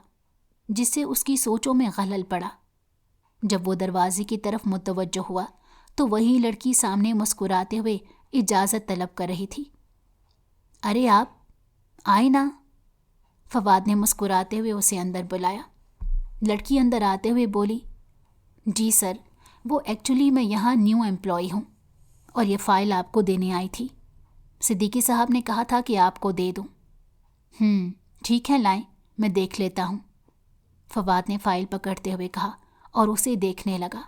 جس سے اس کی سوچوں میں خلل پڑا۔ جب وہ دروازے کی طرف متوجہ ہوا تو وہی لڑکی سامنے مسکراتے ہوئے اجازت طلب کر رہی تھی۔ ارے آپ آئے نا، فواد نے مسکراتے ہوئے اسے اندر بلایا۔ لڑکی اندر آتے ہوئے بولی، جی سر، وہ ایکچولی میں یہاں نیو امپلائی ہوں اور یہ فائل آپ کو دینے آئی تھی۔ صدیقی صاحب نے کہا تھا کہ آپ کو دے دوں۔ ٹھیک ہے، لائیں، میں دیکھ لیتا ہوں، فواد نے فائل پکڑتے ہوئے کہا اور اسے دیکھنے لگا۔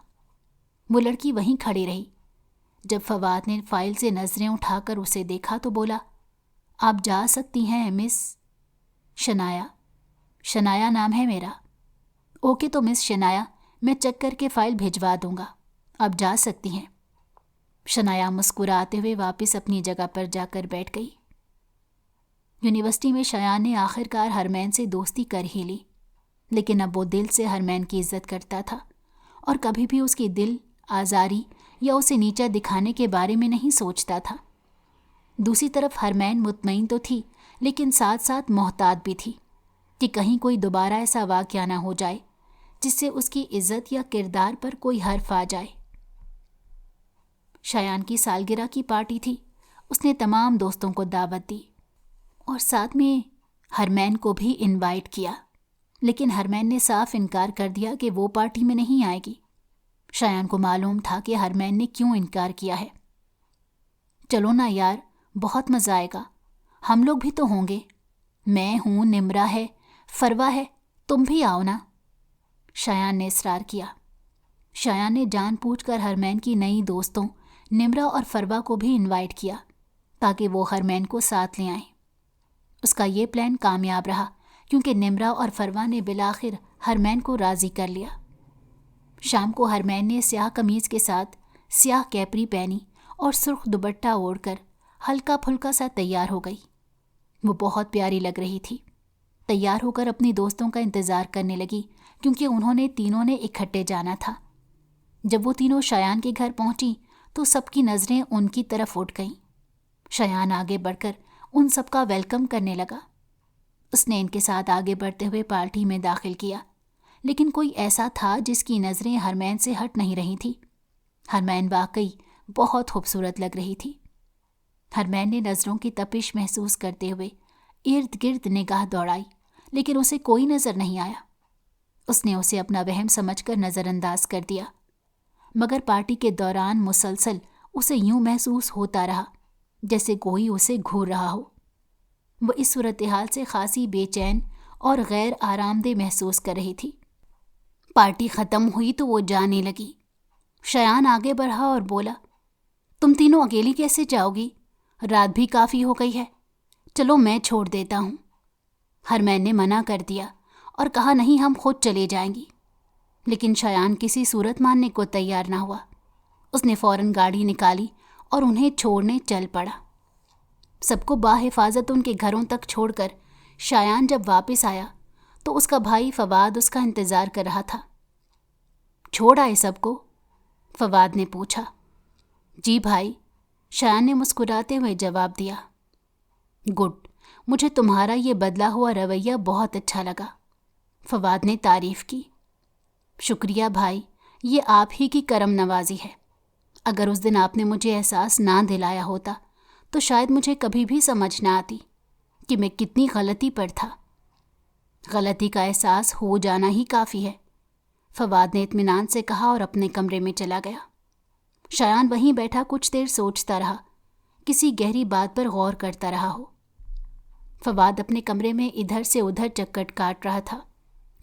وہ لڑکی وہیں کھڑی رہی۔ جب فواد نے فائل سے نظریں اٹھا کر اسے دیکھا تو بولا، آپ جا سکتی ہیں مس شنایا۔ شنایا نام ہے میرا۔ اوکے تو مس شنایا، میں چیک کر کے فائل بھیجوا دوں گا، آپ جا سکتی ہیں۔ شنایا مسکراتے ہوئے واپس اپنی جگہ پر جا کر بیٹھ گئی۔ یونیورسٹی میں شایان نے آخرکار ہرمین سے دوستی کر ہی لی، لیکن اب وہ دل سے ہرمین کی عزت کرتا تھا اور کبھی بھی اس کی دل آزاری یا اسے نیچا دکھانے کے بارے میں نہیں سوچتا تھا۔ دوسری طرف ہرمین مطمئن تو تھی، لیکن ساتھ ساتھ محتاط بھی تھی کہ کہیں کوئی دوبارہ ایسا واقعہ نہ ہو جائے جس سے اس کی عزت یا کردار پر کوئی حرف آ جائے۔ شایان کی سالگرہ کی پارٹی تھی۔ اس نے تمام دوستوں کو دعوت دی اور ساتھ میں ہرمین کو بھی انوائٹ کیا، لیکن ہرمین نے صاف انکار کر دیا کہ وہ پارٹی میں نہیں آئے گی۔ شایان کو معلوم تھا کہ ہرمین نے کیوں انکار کیا ہے۔ چلو نا یار، بہت مزہ آئے گا، ہم لوگ بھی تو ہوں گے، میں ہوں، نمرا ہے، فروا ہے، تم بھی آؤ نا، شایان نے اصرار کیا۔ شایان نے جان پوچھ کر ہرمین کی نئی دوستوں نمرا اور فروا کو بھی انوائٹ کیا تاکہ وہ ہرمین کو ساتھ لے آئیں۔ اس کا یہ پلان کامیاب رہا کیونکہ نمرا اور فروا نے بالآخر ہرمین کو راضی کر لیا۔ شام کو ہرمین نے سیاہ قمیض کے ساتھ سیاہ کیپری پہنی اور سرخ دوپٹہ اوڑھ کر ہلکا پھلکا سا تیار ہو گئی۔ وہ بہت پیاری لگ رہی تھی۔ تیار ہو کر اپنی دوستوں کا انتظار کرنے لگی کیونکہ انہوں نے تینوں نے اکٹھے جانا تھا۔ جب وہ تینوں شایان کے گھر پہنچی تو سب کی نظریں ان کی طرف اٹھ گئیں۔ شایان آگے بڑھ کر ان سب کا ویلکم کرنے لگا۔ اس نے ان کے ساتھ آگے بڑھتے ہوئے پارٹی میں داخل کیا، لیکن کوئی ایسا تھا جس کی نظریں ہرمین سے ہٹ نہیں رہی تھی۔ ہرمین واقعی بہت خوبصورت لگ رہی تھی۔ ہرمین نے نظروں کی تپش محسوس کرتے ہوئے ارد گرد نگاہ دوڑائی، لیکن اسے کوئی نظر نہیں آیا۔ اس نے اسے اپنا وہم سمجھ کر نظر انداز کر دیا، مگر پارٹی کے دوران مسلسل اسے یوں محسوس ہوتا رہا جیسے کوئی اسے گھور رہا ہو۔ وہ اس صورتحال سے خاصی بے چین اور غیر آرام دہ محسوس کر رہی تھی۔ پارٹی ختم ہوئی تو وہ جانے لگی۔ شایان آگے بڑھا اور بولا، تم تینوں اکیلی کیسے جاؤ گی؟ رات بھی کافی ہو گئی ہے، چلو میں چھوڑ دیتا ہوں۔ ہرمین نے منع کر دیا اور کہا نہیں، ہم خود چلے جائیں گی، لیکن شایان کسی صورت ماننے کو تیار نہ ہوا۔ اس نے فوراً گاڑی نکالی اور انہیں چھوڑنے چل پڑا۔ سب کو باحفاظت ان کے گھروں تک چھوڑ کر شایان جب واپس آیا تو اس کا بھائی فواد اس کا انتظار کر رہا تھا۔ چھوڑ آئے سب کو؟ فواد نے پوچھا۔ جی بھائی، شایان نے مسکراتے ہوئے جواب دیا۔ گڈ، مجھے تمہارا یہ بدلا ہوا رویہ بہت اچھا لگا، فواد نے تعریف کی۔ شکریہ بھائی، یہ آپ ہی کی کرم نوازی ہے۔ اگر اس دن آپ نے مجھے احساس نہ دلایا ہوتا تو شاید مجھے کبھی بھی سمجھ نہ آتی کہ میں کتنی غلطی پر تھا۔ غلطی کا احساس ہو جانا ہی کافی ہے، فواد نے اطمینان سے کہا اور اپنے کمرے میں چلا گیا۔ شایان وہیں بیٹھا کچھ دیر سوچتا رہا، کسی گہری بات پر غور کرتا رہا ہو۔ فواد اپنے کمرے میں ادھر سے ادھر چکر کاٹ رہا تھا،